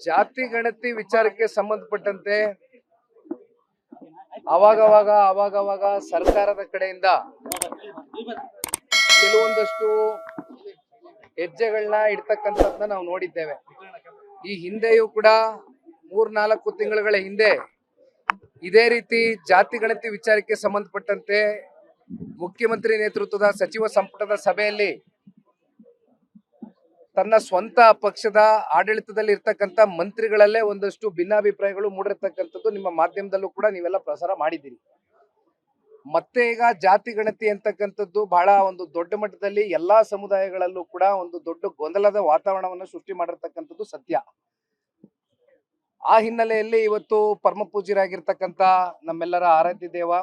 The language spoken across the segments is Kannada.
ಜಾತಿ ಗಣತಿ ವಿಚಾರಕ್ಕೆ ಸಂಬಂಧಪಟ್ಟಂತೆ ಅವಾಗವಾಗ ಸರ್ಕಾರದ ಕಡೆಯಿಂದ ಕೆಲವೊಂದಷ್ಟು ಹೆಜ್ಜೆಗಳನ್ನ ಇಡ್ತಕ್ಕಂಥದ್ದನ್ನ ನಾವು ನೋಡಿದ್ದೇವೆ. ಈ ಹಿಂದೆಯೂ ಕೂಡ 3-4 ತಿಂಗಳ ಹಿಂದೆ ಇದೇ ರೀತಿ ಜಾತಿ ಗಣತಿ ವಿಚಾರಕ್ಕೆ ಸಂಬಂಧಪಟ್ಟಂತೆ ಮುಖ್ಯಮಂತ್ರಿ ನೇತೃತ್ವದ ಸಚಿವ ಸಂಪುಟದ ಸಭೆಯಲ್ಲಿ ತನ್ನ ಸ್ವಂತ ಪಕ್ಷದ ಆಡಳಿತದಲ್ಲಿ ಇರ್ತಕ್ಕಂಥ ಮಂತ್ರಿಗಳಲ್ಲೇ ಒಂದಷ್ಟು ಭಿನ್ನಾಭಿಪ್ರಾಯಗಳು ಮೂಡಿರ್ತಕ್ಕಂಥದ್ದು ನಿಮ್ಮ ಮಾಧ್ಯಮದಲ್ಲೂ ಕೂಡ ನೀವೆಲ್ಲ ಪ್ರಸಾರ ಮಾಡಿದ್ದೀರಿ. ಮತ್ತೆ ಈಗ ಜಾತಿ ಗಣತಿ ಅಂತಕ್ಕಂಥದ್ದು ಬಹಳ ಒಂದು ದೊಡ್ಡ ಮಟ್ಟದಲ್ಲಿ ಎಲ್ಲಾ ಸಮುದಾಯಗಳಲ್ಲೂ ಕೂಡ ಒಂದು ದೊಡ್ಡ ಗೊಂದಲದ ವಾತಾವರಣವನ್ನು ಸೃಷ್ಟಿ ಮಾಡಿರ್ತಕ್ಕಂಥದ್ದು ಸತ್ಯ. ಆ ಹಿನ್ನೆಲೆಯಲ್ಲಿ ಇವತ್ತು ಪರಮ ಪೂಜ್ಯರಾಗಿರ್ತಕ್ಕಂಥ ನಮ್ಮೆಲ್ಲರ ಆರಾಧ್ಯ ದೇವ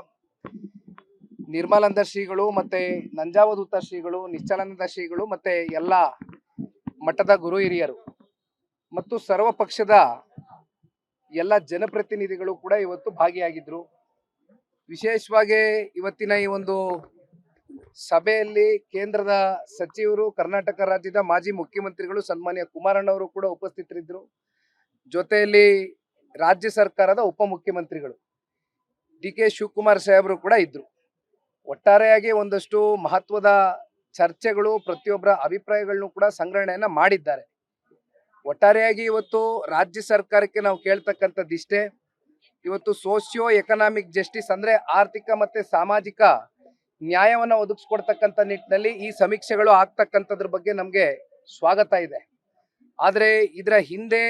ನಿರ್ಮಲಾನಂದ ಶ್ರೀಗಳು ಮತ್ತೆ ನಂಜಾವಧೂತ ಶ್ರೀಗಳು, ನಿಶ್ಚಲಾನಂದ ಶ್ರೀಗಳು ಮತ್ತೆ ಎಲ್ಲ ಮಠದ ಗುರು ಹಿರಿಯರು ಮತ್ತು ಸರ್ವ ಪಕ್ಷದ ಎಲ್ಲ ಜನಪ್ರತಿನಿಧಿಗಳು ಕೂಡ ಇವತ್ತು ಭಾಗಿಯಾಗಿದ್ರು. ವಿಶೇಷವಾಗಿ ಇವತ್ತಿನ ಈ ಒಂದು ಸಭೆಯಲ್ಲಿ ಕೇಂದ್ರದ ಸಚಿವರು, ಕರ್ನಾಟಕ ರಾಜ್ಯದ ಮಾಜಿ ಮುಖ್ಯಮಂತ್ರಿಗಳು ಸನ್ಮಾನ್ಯ ಕುಮಾರಣ್ಣವರು ಕೂಡ ಉಪಸ್ಥಿತರಿದ್ದರು. ಜೊತೆಯಲ್ಲಿ ರಾಜ್ಯ ಸರ್ಕಾರದ ಉಪಮುಖ್ಯಮಂತ್ರಿಗಳು ಡಿ.ಕೆ. ಶಿವಕುಮಾರ್ ಸಾಹೇಬರು ಕೂಡ ಇದ್ರು. ಒಟ್ಟಾರೆಯಾಗಿ ಒಂದಷ್ಟು ಮಹತ್ವದ ಚರ್ಚೆಗಳು, ಪ್ರತಿಯೊಬ್ಬರ ಅಭಿಪ್ರಾಯಗಳನ್ನು ಕೂಡ ಸಂಗ್ರಹಣೆಯನ್ನ ಮಾಡಿದ್ದಾರೆ. ಒಟ್ಟಾರೆಯಾಗಿ ಇವತ್ತು ರಾಜ್ಯ ಸರ್ಕಾರಕ್ಕೆ ನಾವು ಕೇಳ್ತಕ್ಕಂಥದ್ದಿಷ್ಟೇ, ಇವತ್ತು ಸೋಷಿಯೋ ಎಕನಾಮಿಕ್ ಜಸ್ಟಿಸ್ ಅಂದ್ರೆ ಆರ್ಥಿಕ ಮತ್ತೆ ಸಾಮಾಜಿಕ ನ್ಯಾಯವನ್ನ ಒದಗಿಸ್ಕೊಡ್ತಕ್ಕಂಥ ನಿಟ್ಟಿನಲ್ಲಿ ಈ ಸಮೀಕ್ಷೆಗಳು ಆಗ್ತಕ್ಕಂಥದ್ರ ಬಗ್ಗೆ ನಮ್ಗೆ ಸ್ವಾಗತ ಇದೆ. ಆದ್ರೆ ಇದರ ಹಿಂದೆ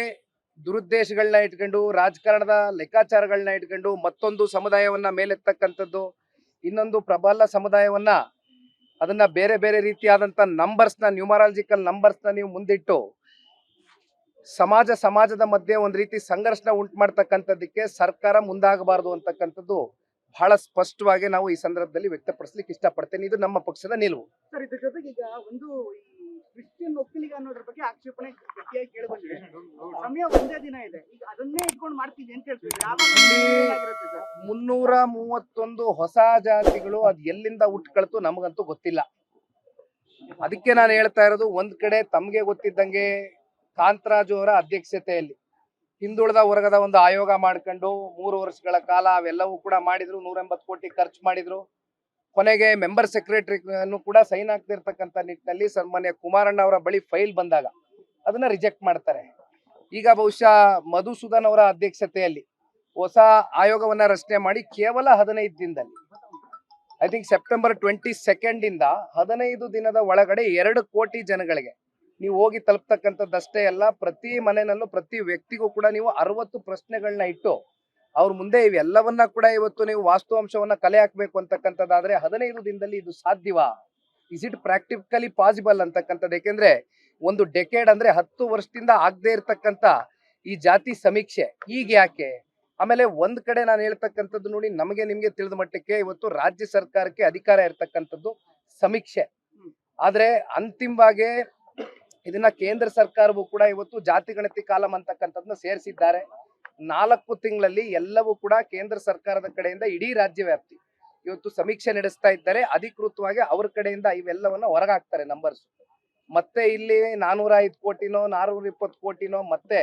ದುರುದ್ದೇಶಗಳನ್ನ ಇಟ್ಕೊಂಡು, ರಾಜಕಾರಣದ ಲೆಕ್ಕಾಚಾರಗಳನ್ನ ಇಟ್ಕೊಂಡು ಮತ್ತೊಂದು ಸಮುದಾಯವನ್ನ ಮೇಲೆತ್ತಕ್ಕಂಥದ್ದು, ಇನ್ನೊಂದು ಪ್ರಬಲ ಸಮುದಾಯವನ್ನ ಅದನ್ನ ಬೇರೆ ಬೇರೆ ರೀತಿಯಾದಂಥ ನಂಬರ್ಸ್ನ, ನ್ಯೂಮರಾಲಜಿಕಲ್ ನಂಬರ್ಸ್ನ ನೀವು ಮುಂದಿಟ್ಟು ಸಮಾಜದ ಮಧ್ಯೆ ಒಂದು ರೀತಿ ಸಂಘರ್ಷಣ ಉಂಟು ಮಾಡ್ತಕ್ಕಂಥದ್ದಕ್ಕೆ ಸರ್ಕಾರ ಮುಂದಾಗಬಾರದು ಅಂತಕ್ಕಂಥದ್ದು ಬಹಳ ಸ್ಪಷ್ಟವಾಗಿ ನಾವು ಈ ಸಂದರ್ಭದಲ್ಲಿ ವ್ಯಕ್ತಪಡಿಸ್ಲಿಕ್ಕೆ ಇಷ್ಟಪಡ್ತೇನೆ. ಇದು ನಮ್ಮ ಪಕ್ಷದ ನಿಲುವು. ಸರ್, ಇದ್ರ ಜೊತೆಗೆ ಈಗ ಒಂದು ಕ್ರಿಶ್ಚಿಯನ್ ಒಕ್ಕಲಿಗ ಅನ್ನೋದ್ರ ಬಗ್ಗೆ ಆಕ್ಷೇಪಣೆ ಗಟ್ಟಿಯಾಗಿ ಕೇಳಿ ಬಂದಿದೆ. ಸಮಯ ಒಂದೇ ದಿನ ಇದೆ, ಈಗ ಅದನ್ನೇ ಇಟ್ಕೊಂಡು ಮಾಡ್ತೀವಿ ಅಂತ ಹೇಳ್ತೀವಿ. 331 ಹೊಸ ಜಾತಿಗಳು ಅದು ಎಲ್ಲಿಂದ ಹುಟ್ಕೊಳ್ತು ನಮಗಂತೂ ಗೊತ್ತಿಲ್ಲ. ಅದಕ್ಕೆ ನಾನು ಹೇಳ್ತಾ ಇರೋದು, ಒಂದ್ ಕಡೆ ತಮ್ಗೆ ಗೊತ್ತಿದ್ದಂಗೆ ಕಾಂತರಾಜು ಅವರ ಅಧ್ಯಕ್ಷತೆಯಲ್ಲಿ ಹಿಂದುಳಿದ ವರ್ಗದ ಒಂದು ಆಯೋಗ ಮಾಡ್ಕೊಂಡು 3 ವರ್ಷಗಳ ಕಾಲ ಅವೆಲ್ಲವೂ ಕೂಡ ಮಾಡಿದ್ರು. 180 ಕೋಟಿ ಖರ್ಚು ಮಾಡಿದ್ರು. ಕೊನೆಗೆ ಮೆಂಬರ್ ಸೆಕ್ರೆಟರಿ ಕೂಡ ಸೈನ್ ಆಗ್ತಿರ್ತಕ್ಕಂಥ ನಿಟ್ಟಿನಲ್ಲಿ ಸನ್ಮಾನ್ಯ ಕುಮಾರಣ್ಣ ಅವರ ಬಳಿ ಫೈಲ್ ಬಂದಾಗ ಅದನ್ನ ರಿಜೆಕ್ಟ್ ಮಾಡ್ತಾರೆ. ಈಗ ಬಹುಶಃ ಮಧುಸೂದನ್ ಅವರ ಅಧ್ಯಕ್ಷತೆಯಲ್ಲಿ ಹೊಸ ಆಯೋಗವನ್ನ ರಚನೆ ಮಾಡಿ ಕೇವಲ 15 ದಿನದಲ್ಲಿ, ಐ ಥಿಂಕ್ ಸೆಪ್ಟೆಂಬರ್ 22 ಇಂದ 15 ದಿನದ ಒಳಗಡೆ 2 ಕೋಟಿ ಜನಗಳಿಗೆ ನೀವು ಹೋಗಿ ತಲುಪ್ತಕ್ಕಂಥದ್ದಷ್ಟೇ ಅಲ್ಲ, ಪ್ರತಿ ಮನೆಯಲ್ಲೂ ಪ್ರತಿ ವ್ಯಕ್ತಿಗೂ ಕೂಡ ನೀವು 60 ಪ್ರಶ್ನೆಗಳನ್ನ ಇಟ್ಟು ಅವ್ರ ಮುಂದೆ ಇವೆಲ್ಲವನ್ನ ಕೂಡ ಇವತ್ತು ನೀವು ವಾಸ್ತವಾಂಶವನ್ನ ಕಲೆ ಹಾಕ್ಬೇಕು ಅಂತಕ್ಕಂಥದ್ದಾದ್ರೆ 15 ದಿನದಲ್ಲಿ ಇದು ಸಾಧ್ಯವಾ? ಇಸ್ ಇಟ್ ಪ್ರಾಕ್ಟಿಕಲಿ ಪಾಸಿಬಲ್ ಅಂತಕ್ಕಂಥದ್ದು. ಯಾಕೆಂದ್ರೆ ಒಂದು ಡೆಕೇಡ್ ಅಂದ್ರೆ 10 ವರ್ಷದಿಂದ ಆಗದೆ ಇರತಕ್ಕಂಥ ಈ ಜಾತಿ ಸಮೀಕ್ಷೆ ಈಗ ಯಾಕೆ? ಆಮೇಲೆ ಒಂದ್ ಕಡೆ ನಾನು ಹೇಳ್ತಕ್ಕಂಥದ್ದು ನೋಡಿ, ನಮಗೆ ನಿಮ್ಗೆ ತಿಳಿದ ಮಟ್ಟಕ್ಕೆ ಇವತ್ತು ರಾಜ್ಯ ಸರ್ಕಾರಕ್ಕೆ ಅಧಿಕಾರ ಇರ್ತಕ್ಕಂಥದ್ದು ಸಮೀಕ್ಷೆ. ಆದ್ರೆ ಅಂತಿಮವಾಗಿ ಇದನ್ನ ಕೇಂದ್ರ ಸರ್ಕಾರವೂ ಕೂಡ ಇವತ್ತು ಜಾತಿ ಗಣತಿ ಕಾಲಂ ಅಂತಕ್ಕಂಥದ್ದನ್ನ ಸೇರಿಸಿದ್ದಾರೆ. 4 ತಿಂಗಳಲ್ಲಿ ಎಲ್ಲವೂ ಕೂಡ ಕೇಂದ್ರ ಸರ್ಕಾರದ ಕಡೆಯಿಂದ ಇಡೀ ರಾಜ್ಯ ವ್ಯಾಪ್ತಿ ಇವತ್ತು ಸಮೀಕ್ಷೆ ನಡೆಸ್ತಾ ಇದ್ದಾರೆ. ಅಧಿಕೃತವಾಗಿ ಅವ್ರ ಕಡೆಯಿಂದ ಇವೆಲ್ಲವನ್ನ ಹೊರಗಾಕ್ತಾರೆ ನಂಬರ್ಸ್. ಮತ್ತೆ ಇಲ್ಲಿ 405 ಕೋಟಿನೋ 420 ಕೋಟಿನೋ ಮತ್ತೆ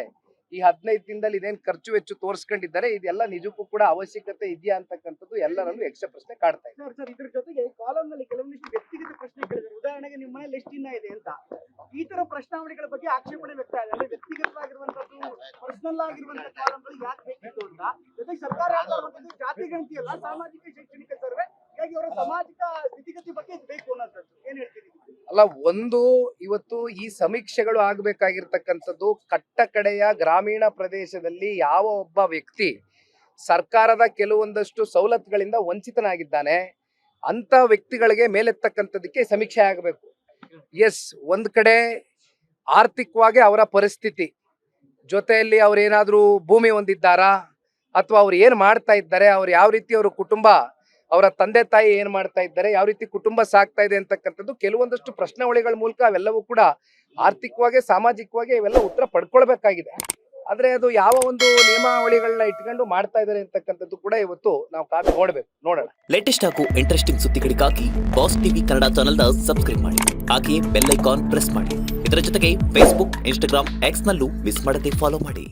ಈ 15 ದಿನದಲ್ಲಿ ಇದೇನು ಖರ್ಚು ವೆಚ್ಚ ತೋರಿಸ್ಕೊಂಡಿದ್ದಾರೆ, ಇದೆಲ್ಲ ನಿಜಕ್ಕೂ ಕೂಡ ಅವಶ್ಯಕತೆ ಇದೆಯಾ ಅಂತಕ್ಕಂಥದ್ದು ಎಲ್ಲರಲ್ಲೂ ಯಕ್ಷ ಪ್ರಶ್ನೆ ಕಾಡ್ತಾ ಇದೆ. ಸರ್, ಇದ್ರ ಜೊತೆಗೆ ಕಾಲಂನಲ್ಲಿ ಕೆಲವೊಂದಿಷ್ಟು ವ್ಯಕ್ತಿಗತ ಪ್ರಶ್ನೆ ಕೇಳಿದ್ದಾರೆ. ಉದಾಹರಣೆಗೆ ನಿಮ್ಮ ಮನೇಲಿ ಎಷ್ಟು ಚಿನ್ನ ಇದೆ ಅಂತ, ಈ ತರ ಪ್ರಶ್ನಾವಳಿಗಳ ಬಗ್ಗೆ ಆಕ್ಷೇಪಣೆ ವ್ಯಕ್ತ ಆಗಿದೆ. ಅಂದ್ರೆ ವ್ಯಕ್ತಿಗತವಾಗಿರುವಂತದ್ದು, ಪರ್ಸನಲ್ ಆಗಿರುವಂತಹ ಕಾಲಂಗಳು ಯಾಕೆ ಬೇಕಿತ್ತು ಅಂತ. ಜೊತೆಗೆ ಸರ್ಕಾರ ಹೇಳ್ತಾ ಜಾತಿ ಗಣತಿ ಅಲ್ಲ, ಸಾಮಾಜಿಕ ಶೈಕ್ಷಣಿಕ ಸರ್ವೆ, ಹೀಗಾಗಿ ಅವರ ಸಾಮಾಜಿಕ ಸ್ಥಿತಿಗತಿ ಬಗ್ಗೆ ಇದು ಬೇಕು ಅನ್ನೋದು ಏನ್ ಹೇಳ್ತೀವಿ? ಅಲ್ಲ, ಒಂದು ಇವತ್ತು ಈ ಸಮೀಕ್ಷೆಗಳು ಆಗ್ಬೇಕಾಗಿರ್ತಕ್ಕಂಥದ್ದು ಕಟ್ಟ ಕಡೆಯ ಗ್ರಾಮೀಣ ಪ್ರದೇಶದಲ್ಲಿ ಯಾವ ಒಬ್ಬ ವ್ಯಕ್ತಿ ಸರ್ಕಾರದ ಕೆಲವೊಂದಷ್ಟು ಸವಲತ್ತುಗಳಿಂದ ವಂಚಿತನಾಗಿದ್ದಾನೆ ಅಂತ ವ್ಯಕ್ತಿಗಳಿಗೆ ಮೇಲೆತ್ತಕ್ಕಂಥದಕ್ಕೆ ಸಮೀಕ್ಷೆ ಆಗಬೇಕು. ಎಸ್, ಒಂದ್ ಕಡೆ ಆರ್ಥಿಕವಾಗಿ ಅವರ ಪರಿಸ್ಥಿತಿ, ಜೊತೆಯಲ್ಲಿ ಅವ್ರೇನಾದ್ರೂ ಭೂಮಿ ಹೊಂದಿದ್ದಾರಾ ಅಥವಾ ಅವ್ರು ಏನ್ ಮಾಡ್ತಾ ಇದ್ದಾರೆ, ಅವ್ರು ಯಾವ ರೀತಿ ಅವ್ರ ಕುಟುಂಬ, ಅವರ ತಂದೆ ತಾಯಿ ಏನ್ ಮಾಡ್ತಾ ಇದ್ದಾರೆ, ಯಾವ ರೀತಿ ಕುಟುಂಬ ಸಾಕ್ತಾ ಇದೆ ಅಂತಕ್ಕಂಥದ್ದು ಕೆಲವೊಂದಷ್ಟು ಪ್ರಶ್ನಾವಳಿಗಳ ಮೂಲಕ ಅವೆಲ್ಲವೂ ಕೂಡ ಆರ್ಥಿಕವಾಗಿ ಸಾಮಾಜಿಕವಾಗಿ ಇವೆಲ್ಲ ಉತ್ತರ ಪಡ್ಕೊಳ್ಬೇಕಾಗಿದೆ. ಆದ್ರೆ ಅದು ಯಾವ ಒಂದು ನಿಯಮಾವಳಿಗಳನ್ನ ಇಟ್ಕೊಂಡು ಮಾಡ್ತಾ ಇದ್ದಾರೆ ಅಂತಕ್ಕಂಥದ್ದು ಕೂಡ ಇವತ್ತು ನಾವು ಕಾದು ನೋಡೋಣ. ಲೇಟೆಸ್ಟ್ ಹಾಗೂ ಇಂಟ್ರೆಸ್ಟಿಂಗ್ ಸುದ್ದಿಗಳಿಗಾಗಿ ಬಾಸ್ ಟಿವಿ ಕನ್ನಡ ಚಾನೆಲ್ನ ಸಬ್ಸ್ಕ್ರೈಬ್ ಮಾಡಿ, ಹಾಗೆ ಬೆಲ್ ಐಕಾನ್ ಪ್ರೆಸ್ ಮಾಡಿ. ಇದರ ಜೊತೆಗೆ ಫೇಸ್ಬುಕ್, ಇನ್ಸ್ಟಾಗ್ರಾಮ್, ಎಕ್ಸ್ ನಲ್ಲೂ ಮಿಸ್ ಮಾಡದೆ ಫಾಲೋ ಮಾಡಿ.